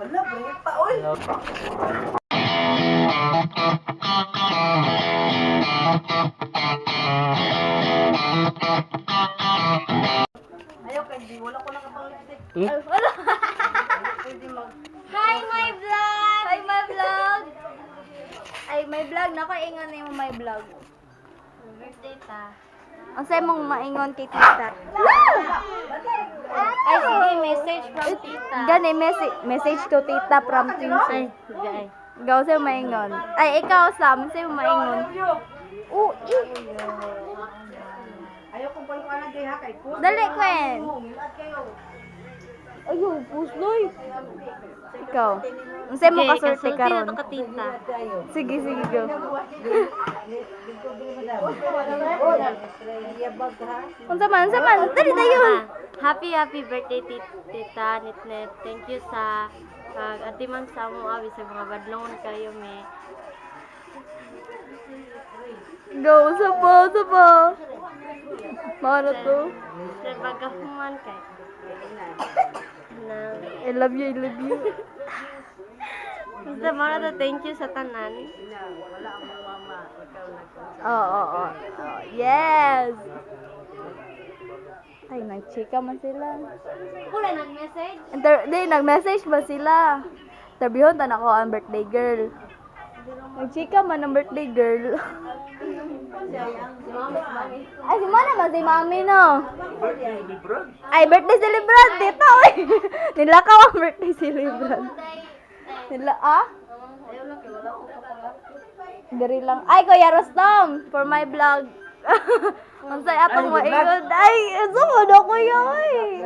Wala, bringit pa, oy. Ayaw, kay di. Wala ko lang kapang lipstick. Wala. Pwede mag... Hi, my vlog! Hi, my vlog! Ay, my vlog. Nakaingon mo my vlog. Birthday ta. Ang sa'yo mong maingon kay tita. Ay, sige, message from tita. Gani, message to tita from tita. Ay, sige. Ikaw sa'yo maingon. Ay, ikaw, Sam. Sa'yo maingon. Ayaw kong paluan na ha, kay Pus. Dali, Gwen. Milad kayo. Ayun, pusloy. Ikaw. Ang sa'yo mo kasorte ka ron. Sige, sige, go. Unsa man. Dali dayon. Happy birthday tita Nitnet. Thank you sa pag-atiman sa mo abi sa mga badlongon kayo me. Go, sa pa. Mano to? Sa pagkahuman kay na I love you. basta mo na thank you sa tanan. Wala ang mama. Ikaw nagkonsa. Oo. Yes. Ay, nag-chika man sila. Wala nag-message. Nag-message ba sila? Interviewon ta na ko ang birthday girl. Nag-chika man ang birthday girl. Ay, si Mana man si Mami, no? Ay, birthday celebrant. Dito, oy. Nilakaw ang birthday celebrant. Dari lang. Ay, Kuya Rostom, for my vlog. Mansay atong maingod. Ay, sumod ako yun.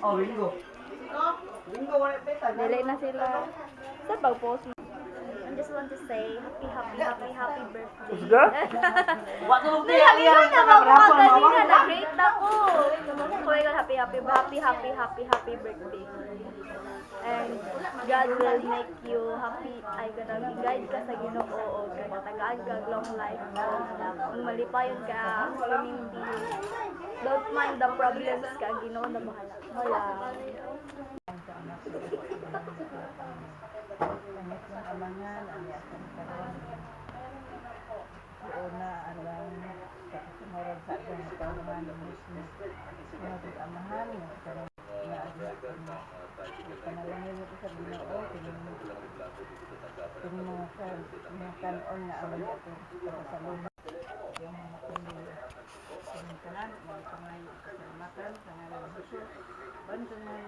Oh, Ringo. Ringo, wala peta. Dili na sila. Sa pag-post mo. I just want to say, happy birthday. Usga? Wa to Dili, happy na mga na-great na ko. Kuya, happy birthday. And God will make you happy. Ay, gonna guide ka sa Ginoo. Gonna tagaan ka long life. Kung malipayon ka, hindi. Don't mind the problems ka. Ginoo na bahala. Wala. Pangit ng amangan, ang yasan karon. Una alang sa kasunod sa ating pamahan ng mismo. Mga amahan, karon na agya panalangin mo sa Ginoo, kung mga kanon nga alang ato sa loob. Yung mga pamilya. Kung kanan, mga pangayo sa kalamatan, sa ngalan ng Jesus. Bantang mga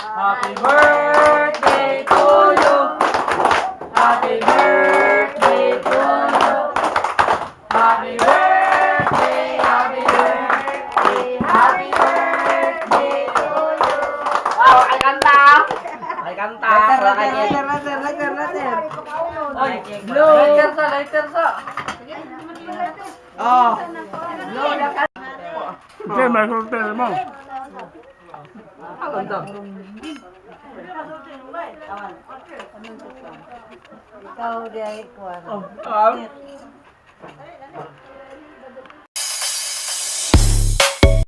Happy birthday to you. Happy birthday to you. Happy birthday, happy birthday, happy birthday to you. Wow, ay kanta. Ay kanta. Later. Ay, lighter sa. Oh. Okay, may hotel mo. Ikaw di ay kuwan. Oh,